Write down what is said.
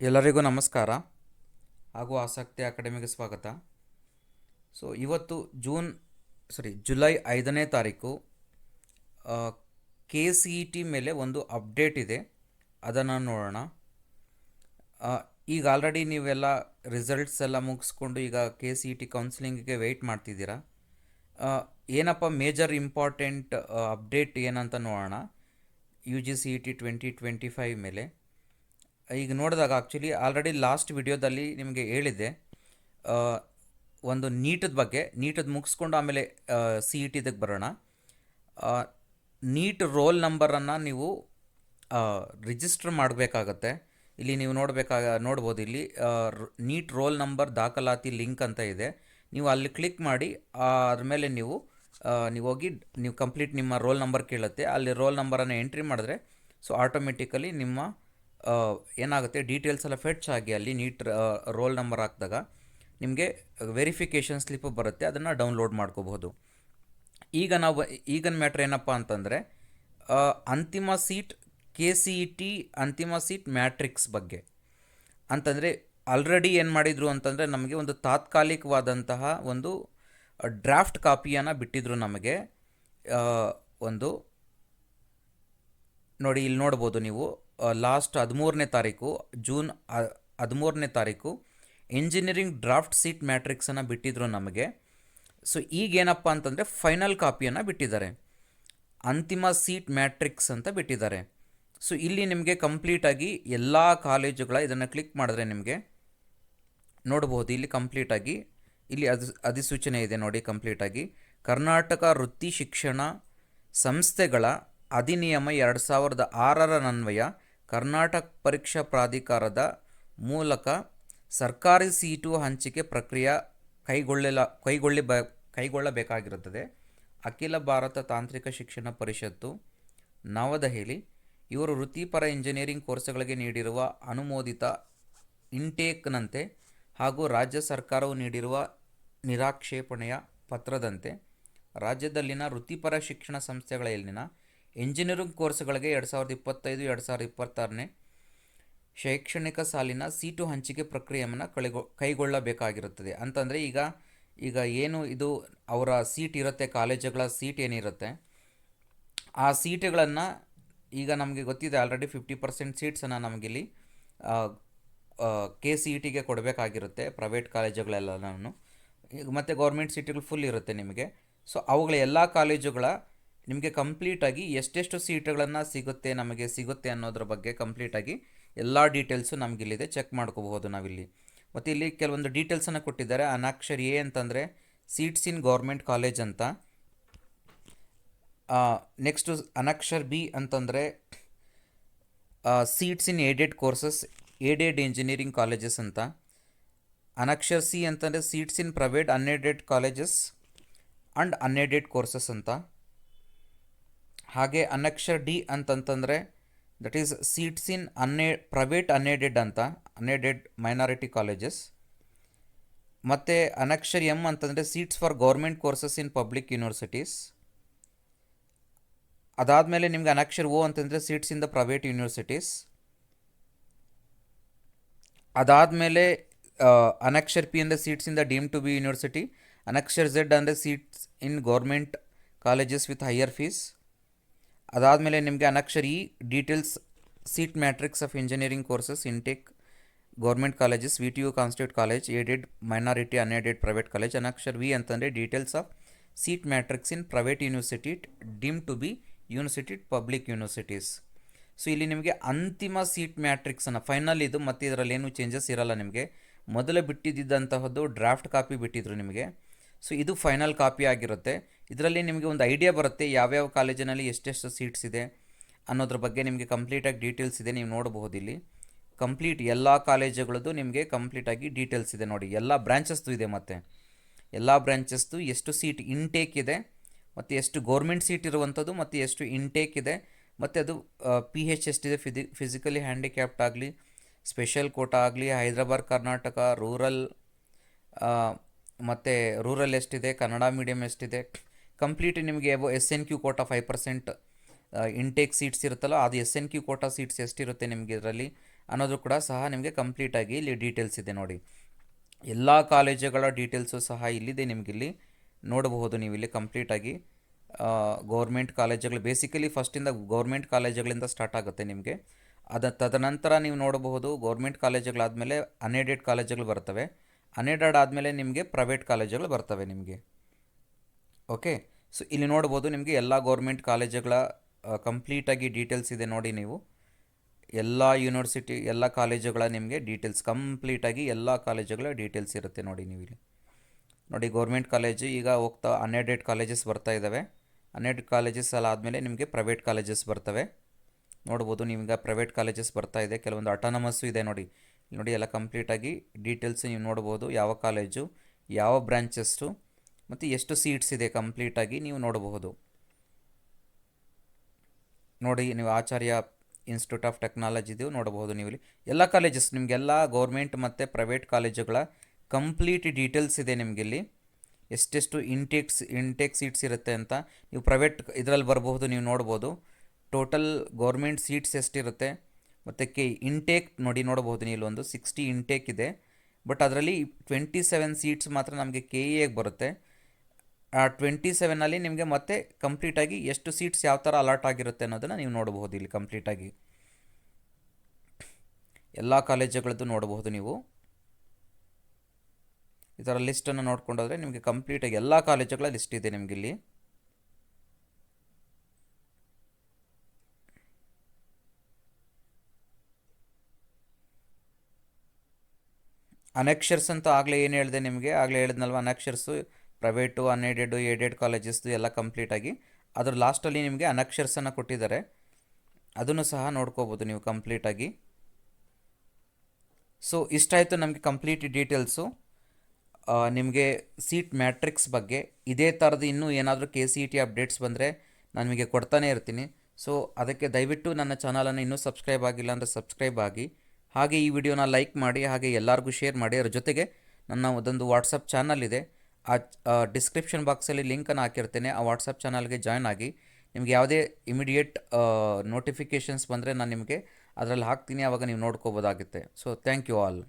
ಎಲ್ಲರಿಗೂ ನಮಸ್ಕಾರ ಹಾಗೂ ಆಸಕ್ತಿ ಅಕಾಡೆಮಿಗೆ ಸ್ವಾಗತ. ಇವತ್ತು ಜುಲೈ 5ನೇ ತಾರೀಕು KCET ಮೇಲೆ ಒಂದು ಅಪ್ಡೇಟ್ ಇದೆ, ಅದನ್ನು ನೋಡೋಣ. ಈಗ ಆಲ್ರೆಡಿ ನೀವೆಲ್ಲ ರಿಸಲ್ಟ್ಸ್ ಎಲ್ಲ ಮುಗಿಸ್ಕೊಂಡು ಈಗ KCET ಕೌನ್ಸಿಲಿಂಗಿಗೆ ವೆಯ್ಟ್ ಮಾಡ್ತಿದ್ದೀರಾ. ಏನಪ್ಪ ಮೇಜರ್ ಇಂಪಾರ್ಟೆಂಟ್ ಅಪ್ಡೇಟ್ ಏನಂತ ನೋಡೋಣ. UGCET 2025 ಮೇಲೆ ಈಗ ನೋಡಿದಾಗ ಆ್ಯಕ್ಚುಲಿ ಆಲ್ರೆಡಿ ಲಾಸ್ಟ್ ವಿಡಿಯೋದಲ್ಲಿ ನಿಮಗೆ ಹೇಳಿದ್ದೆ ಒಂದು ನೀಟದ ಮುಗಿಸ್ಕೊಂಡು ಆಮೇಲೆ CETಗೆ ಬರೋಣ. ನೀಟ್ ರೋಲ್ ನಂಬರನ್ನು ನೀವು ರಿಜಿಸ್ಟರ್ ಮಾಡಬೇಕಾಗತ್ತೆ. ಇಲ್ಲಿ ನೀವು ನೋಡ್ಬೋದು, ಇಲ್ಲಿ ನೀಟ್ ರೋಲ್ ನಂಬರ್ ದಾಖಲಾತಿ ಲಿಂಕ್ ಅಂತ ಇದೆ. ನೀವು ಅಲ್ಲಿ ಕ್ಲಿಕ್ ಮಾಡಿ ಅದ್ರ ಮೇಲೆ ನೀವು ಹೋಗಿ ಕಂಪ್ಲೀಟ್ ನಿಮ್ಮ ರೋಲ್ ನಂಬರ್ ಕೇಳುತ್ತೆ. ಅಲ್ಲಿ ರೋಲ್ ನಂಬರನ್ನು ಎಂಟ್ರಿ ಮಾಡಿದ್ರೆ ಆಟೋಮೆಟಿಕಲಿ ನಿಮ್ಮ ಏನಾಗುತ್ತೆ, ಡೀಟೇಲ್ಸ್ ಎಲ್ಲ ಫೆಚ್ ಆಗಿ ಅಲ್ಲಿ ನೀಟ್ ರೋಲ್ ನಂಬರ್ ಹಾಕಿದಾಗ ನಿಮಗೆ ವೆರಿಫಿಕೇಷನ್ ಸ್ಲಿಪ್ ಬರುತ್ತೆ, ಅದನ್ನು ಡೌನ್ಲೋಡ್ ಮಾಡ್ಕೋಬಹುದು. ಈಗಿನ ಮ್ಯಾಟ್ರ್ ಏನಪ್ಪ ಅಂತಂದರೆ ಅಂತಿಮ ಸೀಟ್ KCET ಅಂತಿಮ ಸೀಟ್ ಮ್ಯಾಟ್ರಿಕ್ಸ್ ಬಗ್ಗೆ ಅಂತಂದರೆ ಆಲ್ರೆಡಿ ಏನು ಮಾಡಿದರು ಅಂತಂದರೆ ನಮಗೆ ಒಂದು ತಾತ್ಕಾಲಿಕವಾದಂತಹ ಒಂದು ಡ್ರಾಫ್ಟ್ ಕಾಪಿಯನ್ನು ಬಿಟ್ಟಿದ್ರು ನಮಗೆ. ಒಂದು ನೋಡಿ, ಇಲ್ಲಿ ನೋಡ್ಬೋದು ನೀವು, ಲಾಸ್ಟ್ 13ನೇ ತಾರೀಕು ಜೂನ್ 13ನೇ ತಾರೀಕು ಇಂಜಿನಿಯರಿಂಗ್ ಡ್ರಾಫ್ಟ್ ಸೀಟ್ ಮ್ಯಾಟ್ರಿಕ್ಸನ್ನು ಬಿಟ್ಟಿದ್ರು ನಮಗೆ. ಈಗೇನಪ್ಪ ಅಂತಂದರೆ ಫೈನಲ್ ಕಾಪಿಯನ್ನು ಬಿಟ್ಟಿದ್ದಾರೆ, ಅಂತಿಮ ಸೀಟ್ ಮ್ಯಾಟ್ರಿಕ್ಸ್ ಅಂತ ಬಿಟ್ಟಿದ್ದಾರೆ. ಇಲ್ಲಿ ನಿಮಗೆ ಕಂಪ್ಲೀಟಾಗಿ ಎಲ್ಲ ಕಾಲೇಜುಗಳ ಇದನ್ನು ಕ್ಲಿಕ್ ಮಾಡಿದ್ರೆ ನಿಮಗೆ ನೋಡ್ಬೋದು, ಇಲ್ಲಿ ಕಂಪ್ಲೀಟಾಗಿ ಇಲ್ಲಿ ಅಧಿಸೂಚನೆ ಇದೆ ನೋಡಿ. ಕಂಪ್ಲೀಟಾಗಿ ಕರ್ನಾಟಕ ವೃತ್ತಿ ಶಿಕ್ಷಣ ಸಂಸ್ಥೆಗಳ ಅಧಿನಿಯಮ 2006 ಅನ್ವಯ ಕರ್ನಾಟಕ ಪರೀಕ್ಷಾ ಪ್ರಾಧಿಕಾರದ ಮೂಲಕ ಸರ್ಕಾರಿ ಸೀಟು ಹಂಚಿಕೆ ಪ್ರಕ್ರಿಯೆ ಕೈಗೊಳ್ಳಬೇಕಾಗಿರುತ್ತದೆ. ಅಖಿಲ ಭಾರತ ತಾಂತ್ರಿಕ ಶಿಕ್ಷಣ ಪರಿಷತ್ತು ನವದೆಹಲಿ ಇವರು ವೃತ್ತಿಪರ ಇಂಜಿನಿಯರಿಂಗ್ ಕೋರ್ಸ್ಗಳಿಗೆ ನೀಡಿರುವ ಅನುಮೋದಿತ ಇಂಟೇಕ್ನಂತೆ ಹಾಗೂ ರಾಜ್ಯ ಸರ್ಕಾರವು ನೀಡಿರುವ ನಿರಾಕ್ಷೇಪಣೆಯ ಪತ್ರದಂತೆ ರಾಜ್ಯದಲ್ಲಿನ ವೃತ್ತಿಪರ ಶಿಕ್ಷಣ ಸಂಸ್ಥೆಗಳಲ್ಲಿನ ಇಂಜಿನಿಯರಿಂಗ್ ಕೋರ್ಸ್ಗಳಿಗೆ 2025-2026ನೇ ಶೈಕ್ಷಣಿಕ ಸಾಲಿನ ಸೀಟು ಹಂಚಿಕೆ ಪ್ರಕ್ರಿಯೆಯನ್ನು ಕೈಗೊಳ್ಳಬೇಕಾಗಿರುತ್ತದೆ. ಅಂತಂದರೆ ಈಗ ಏನು ಇದು ಅವರ ಸೀಟ್ ಇರುತ್ತೆ, ಕಾಲೇಜುಗಳ ಸೀಟ್ ಏನಿರುತ್ತೆ ಆ ಸೀಟುಗಳನ್ನು ಈಗ ನಮಗೆ ಗೊತ್ತಿದೆ ಆಲ್ರೆಡಿ 50% ಸೀಟ್ಸನ್ನು ನಮಗಿಲ್ಲಿ KCETಗೆ ಕೊಡಬೇಕಾಗಿರುತ್ತೆ, ಪ್ರೈವೇಟ್ ಕಾಲೇಜುಗಳೆಲ್ಲನೂ. ಮತ್ತು ಗೌರ್ಮೆಂಟ್ ಸೀಟುಗಳು ಫುಲ್ ಇರುತ್ತೆ ನಿಮಗೆ. ಅವುಗಳ ಎಲ್ಲ ಕಾಲೇಜುಗಳ ನಿಮಗೆ ಕಂಪ್ಲೀಟಾಗಿ ಎಷ್ಟೆಷ್ಟು ಸೀಟುಗಳನ್ನು ಸಿಗುತ್ತೆ ಅನ್ನೋದ್ರ ಬಗ್ಗೆ ಕಂಪ್ಲೀಟಾಗಿ ಎಲ್ಲ ಡೀಟೇಲ್ಸು ನಮಗಿಲ್ಲಿದೆ, ಚೆಕ್ ಮಾಡ್ಕೋಬಹುದು ನಾವಿಲ್ಲಿ. ಮತ್ತು ಇಲ್ಲಿ ಕೆಲವೊಂದು ಡೀಟೇಲ್ಸನ್ನು ಕೊಟ್ಟಿದ್ದಾರೆ. ಅನಾಕ್ಷರ್ A ಅಂತಂದರೆ ಸೀಟ್ಸ್ ಇನ್ ಗೌರ್ಮೆಂಟ್ ಕಾಲೇಜ್ ಅಂತ. ನೆಕ್ಸ್ಟು ಅನಾಕ್ಷರ್ B ಅಂತಂದರೆ ಸೀಟ್ಸ್ ಇನ್ aided courses, aided engineering colleges ಅಂತ. ಅನಾಕ್ಷರ್ C ಅಂತಂದರೆ seats in private unaided colleges and unaided courses ಅಂತ. ಹಾಗೆ ಅನಾಕ್ಷರ್ D ಅಂತಂತಂದರೆ that is seats in private unaided ಅಂತ, ಅನ್ಏಡೆಡ್ ಮೈನಾರಿಟಿ ಕಾಲೇಜಸ್. ಮತ್ತು ಅನಾಕ್ಷರ್ M ಅಂತಂದರೆ seats for government courses in public universities. ಅದಾದಮೇಲೆ ನಿಮಗೆ ಅನಾಕ್ಷರ್ O ಅಂತಂದರೆ seats in the private universities. ಅದಾದಮೇಲೆ ಅನಾಕ್ಷರ್ P ಅಂದರೆ seats in the deem to be university. Annexure Z ಅಂದರೆ seats in government colleges with higher fees. ಅದಾದಮೇಲೆ ನಿಮಗೆ annexure E details seat matrix of engineering courses intake government colleges, VTU constitute college, aided minority unaided private college. Annexure V ಅಂತಂದರೆ details of seat matrix in private university deem to be university public universities. ಇಲ್ಲಿ ನಿಮಗೆ ಅಂತಿಮ seat ಮ್ಯಾಟ್ರಿಕ್ಸನ್ನು final ಇದು, ಮತ್ತು ಇದರಲ್ಲಿ ಏನು changes ಇರಲ್ಲ. ನಿಮಗೆ ಮೊದಲು ಬಿಟ್ಟಿದ್ದಂತಹದ್ದು ಡ್ರಾಫ್ಟ್ ಕಾಪಿ ಬಿಟ್ಟಿದ್ರು ನಿಮಗೆ. ಇದು ಫೈನಲ್ ಕಾಪಿ ಆಗಿರುತ್ತೆ. ಇದರಲ್ಲಿ ನಿಮಗೆ ಒಂದು ಐಡಿಯಾ ಬರುತ್ತೆ ಯಾವ್ಯಾವ ಕಾಲೇಜಿನಲ್ಲಿ ಎಷ್ಟೆಷ್ಟು ಸೀಟ್ಸ್ ಇದೆ ಅನ್ನೋದ್ರ ಬಗ್ಗೆ ನಿಮಗೆ ಕಂಪ್ಲೀಟಾಗಿ ಡೀಟೇಲ್ಸ್ ಇದೆ. ನೀವು ನೋಡಬಹುದು ಇಲ್ಲಿ ಕಂಪ್ಲೀಟ್ ಎಲ್ಲ ಕಾಲೇಜುಗಳದ್ದು ನಿಮಗೆ ಕಂಪ್ಲೀಟಾಗಿ ಡೀಟೇಲ್ಸ್ ಇದೆ ನೋಡಿ. ಎಲ್ಲ ಬ್ರಾಂಚಸ್ದು ಇದೆ, ಮತ್ತು ಎಲ್ಲ ಬ್ರಾಂಚಸ್ದು ಎಷ್ಟು ಸೀಟ್ ಇಂಟೇಕ್ ಇದೆ, ಮತ್ತು ಎಷ್ಟು ಗೌರ್ಮೆಂಟ್ ಸೀಟ್ ಇರುವಂಥದ್ದು, ಮತ್ತು ಎಷ್ಟು ಇಂಟೇಕ್ ಇದೆ, ಮತ್ತು ಅದು PH ಎಷ್ಟಿದೆ, ಫಿಸಿಕಲಿ ಹ್ಯಾಂಡಿಕ್ಯಾಪ್ಟ್ ಆಗಲಿ, ಸ್ಪೆಷಲ್ ಕೋಟಾ ಆಗಲಿ, ಹೈದರಾಬಾದ್ ಕರ್ನಾಟಕ, ರೂರಲ್, ಮತ್ತು ರೂರಲ್ ಎಷ್ಟಿದೆ, ಕನ್ನಡ ಮೀಡಿಯಮ್ ಎಷ್ಟಿದೆ, ಕಂಪ್ಲೀಟ್ ನಿಮಗೆ SNQ ಕೋಟಾ 5% ಇಂಟೇಕ್ ಸೀಟ್ಸ್ ಇರುತ್ತಲ್ಲ, ಅದು SNQ ಕೋಟಾ ಸೀಟ್ಸ್ ಎಷ್ಟಿರುತ್ತೆ ನಿಮಗೆ ಇದರಲ್ಲಿ ಅನ್ನೋದು ಕೂಡ ಸಹ ನಿಮಗೆ ಕಂಪ್ಲೀಟಾಗಿ ಇಲ್ಲಿ ಡೀಟೇಲ್ಸ್ ಇದೆ ನೋಡಿ. ಎಲ್ಲ ಕಾಲೇಜುಗಳ ಡೀಟೇಲ್ಸು ಸಹ ಇಲ್ಲಿದೆ, ನಿಮಗಿಲ್ಲಿ ನೋಡಬಹುದು. ನೀವು ಇಲ್ಲಿ ಕಂಪ್ಲೀಟಾಗಿ ಗೌರ್ಮೆಂಟ್ ಕಾಲೇಜುಗಳು ಬೇಸಿಕಲಿ ಫಸ್ಟಿಂದ ಗೌರ್ಮೆಂಟ್ ಕಾಲೇಜುಗಳಿಂದ ಸ್ಟಾರ್ಟ್ ಆಗುತ್ತೆ ನಿಮಗೆ. ತದನಂತರ ನೀವು ನೋಡಬಹುದು ಗೌರ್ಮೆಂಟ್ ಕಾಲೇಜುಗಳಾದಮೇಲೆ ಅನ್ಎಡೆಡ್ ಕಾಲೇಜುಗಳು ಬರ್ತವೆ. ಅನ್ಎಡೆಡ್ ಆದಮೇಲೆ ನಿಮಗೆ ಪ್ರೈವೇಟ್ ಕಾಲೇಜುಗಳು ಬರ್ತವೆ ನಿಮಗೆ. ಓಕೆ, ಸೊ ಇಲ್ಲಿ ನೋಡ್ಬೋದು ನಿಮಗೆ ಎಲ್ಲ ಗೌರ್ಮೆಂಟ್ ಕಾಲೇಜುಗಳ ಕಂಪ್ಲೀಟಾಗಿ ಡೀಟೇಲ್ಸ್ ಇದೆ ನೋಡಿ. ನೀವು ಎಲ್ಲ ಯೂನಿವರ್ಸಿಟಿ ಎಲ್ಲ ಕಾಲೇಜುಗಳ ನಿಮಗೆ ಡೀಟೇಲ್ಸ್ ಕಂಪ್ಲೀಟಾಗಿ ಎಲ್ಲ ಕಾಲೇಜುಗಳ ಡೀಟೇಲ್ಸ್ ಇರುತ್ತೆ ನೋಡಿ. ನೀವು ಇಲ್ಲಿ ನೋಡಿ ಗೌರ್ಮೆಂಟ್ ಕಾಲೇಜು ಈಗ ಹೋಗ್ತಾ ಅನ್ಎಡೆಡ್ ಕಾಲೇಜಸ್ ಬರ್ತಾ ಇದ್ದಾವೆ. ಅನ್ಎಡೆಡ್ ಕಾಲೇಜಸ್ ಎಲ್ಲ ಆದಮೇಲೆ ನಿಮಗೆ ಪ್ರೈವೇಟ್ ಕಾಲೇಜಸ್ ಬರ್ತವೆ. ನೋಡ್ಬೋದು ನೀವೀಗ ಪ್ರೈವೇಟ್ ಕಾಲೇಜಸ್ ಬರ್ತಾ ಇದೆ, ಕೆಲವೊಂದು ಅಟಾನಮಸ್ಸು ಇದೆ ನೋಡಿ. ನೋಡಿ ಎಲ್ಲ ಕಂಪ್ಲೀಟಾಗಿ ಡೀಟೇಲ್ಸ್ ನೀವು ನೋಡ್ಬೋದು, ಯಾವ ಕಾಲೇಜು, ಯಾವ ಬ್ರಾಂಚಸ್ಸು ಮತ್ತು ಎಷ್ಟು ಸೀಟ್ಸ್ ಇದೆ ಕಂಪ್ಲೀಟಾಗಿ ನೀವು ನೋಡಬಹುದು ನೋಡಿ. ನೀವು ಆಚಾರ್ಯ ಇನ್ಸ್ಟಿಟ್ಯೂಟ್ ಆಫ್ ಟೆಕ್ನಾಲಜಿದು ನೋಡಬಹುದು. ನೀವು ಇಲ್ಲಿ ಎಲ್ಲ ಕಾಲೇಜಸ್ ನಿಮಗೆಲ್ಲ ಗೌರ್ಮೆಂಟ್ ಮತ್ತು ಪ್ರೈವೇಟ್ ಕಾಲೇಜುಗಳ ಕಂಪ್ಲೀಟ್ ಡೀಟೇಲ್ಸ್ ಇದೆ ನಿಮಗಿಲ್ಲಿ. ಎಷ್ಟೆಷ್ಟು ಇಂಟೇಕ್ ಸೀಟ್ಸ್ ಇರುತ್ತೆ ಅಂತ ನೀವು ಪ್ರೈವೇಟ್ ಇದರಲ್ಲಿ ಬರಬಹುದು, ನೀವು ನೋಡ್ಬೋದು. ಟೋಟಲ್ ಗೌರ್ಮೆಂಟ್ ಸೀಟ್ಸ್ ಎಷ್ಟಿರುತ್ತೆ ಮತ್ತು ಇಂಟೇಕ್ ನೋಡಬಹುದು. ನೀವು ಇಲ್ಲೊಂದು 60 ಇಂಟೇಕ್ ಇದೆ, ಬಟ್ ಅದರಲ್ಲಿ 27 ಸೀಟ್ಸ್ ಮಾತ್ರ ನಮಗೆ KEAಗೆ ಬರುತ್ತೆ. ಆ 27ಅಲ್ಲಿ ನಿಮಗೆ ಮತ್ತೆ ಕಂಪ್ಲೀಟಾಗಿ ಎಷ್ಟು ಸೀಟ್ಸ್ ಯಾವ ಥರ ಅಲಾಟ್ ಆಗಿರುತ್ತೆ ಅನ್ನೋದನ್ನು ನೀವು ನೋಡಬಹುದು. ಇಲ್ಲಿ ಕಂಪ್ಲೀಟಾಗಿ ಎಲ್ಲ ಕಾಲೇಜುಗಳದ್ದು ನೋಡಬಹುದು. ನೀವು ಈ ಥರ ಲಿಸ್ಟನ್ನು ನೋಡ್ಕೊಂಡೋದ್ರೆ ನಿಮಗೆ ಕಂಪ್ಲೀಟಾಗಿ ಎಲ್ಲ ಕಾಲೇಜುಗಳ ಲಿಸ್ಟ್ ಇದೆ ನಿಮಗಿಲ್ಲಿ. ಅನೆಕ್ಷರ್ಸ್ ಅಂತ ಆಗಲೇ ಏನು ಹೇಳಿದೆ ನಿಮಗೆ, ಆಗಲೇ ಹೇಳಿದ್ನಲ್ವ ಅನೆಕ್ಷರ್ಸು ಪ್ರೈವೇಟು ಅನ್ಎಡೆಡು ಏಡೆಡ್ ಕಾಲೇಜಸ್ದು ಎಲ್ಲ ಕಂಪ್ಲೀಟಾಗಿ. ಅದ್ರ ಲಾಸ್ಟಲ್ಲಿ ನಿಮಗೆ ಅನೆಕ್ಷರ್ಸನ್ನು ಕೊಟ್ಟಿದ್ದಾರೆ, ಅದನ್ನು ಸಹ ನೋಡ್ಕೋಬೋದು ನೀವು ಕಂಪ್ಲೀಟಾಗಿ. ಸೊ ಇಷ್ಟಾಯಿತು ನಮಗೆ ಕಂಪ್ಲೀಟ್ ಡೀಟೇಲ್ಸು ನಿಮಗೆ ಸೀಟ್ ಮ್ಯಾಟ್ರಿಕ್ಸ್ ಬಗ್ಗೆ. ಇದೇ ಥರದ್ದು ಇನ್ನೂ ಏನಾದರೂ KCET ಅಪ್ಡೇಟ್ಸ್ ಬಂದರೆ ನಾನು ನಿಮಗೆ ಕೊಡ್ತಾನೇ ಇರ್ತೀನಿ. ಸೊ ಅದಕ್ಕೆ ದಯವಿಟ್ಟು ನನ್ನ ಚಾನಲನ್ನು ಇನ್ನೂ ಸಬ್ಸ್ಕ್ರೈಬ್ ಆಗಿಲ್ಲ ಅಂದರೆ ಸಬ್ಸ್ಕ್ರೈಬ್ ಆಗಿ, ಹಾಗೆ ಈ ವಿಡಿಯೋನ ಲೈಕ್ ಮಾಡಿ, ಹಾಗೆ ಎಲ್ಲರಿಗೂ ಶೇರ್ ಮಾಡಿ. ಅದರ ಜೊತೆಗೆ ನನ್ನ ಒಂದೊಂದು ವಾಟ್ಸಪ್ ಚಾನಲ್ ಇದೆ, ಆ ಡಿಸ್ಕ್ರಿಪ್ಷನ್ ಬಾಕ್ಸಲ್ಲಿ ಲಿಂಕನ್ನು ಹಾಕಿರ್ತೇನೆ. ಆ ವಾಟ್ಸಪ್ ಚಾನಲ್ಗೆ ಜಾಯ್ನ್ ಆಗಿ ನಿಮಗೆ ಯಾವುದೇ ಇಮಿಡಿಯೇಟ್ ನೋಟಿಫಿಕೇಷನ್ಸ್ ಬಂದರೆ ನಾನು ನಿಮಗೆ ಅದರಲ್ಲಿ ಹಾಕ್ತೀನಿ, ಆವಾಗ ನೀವು ನೋಡ್ಕೋಬೋದಾಗುತ್ತೆ. So thank you all.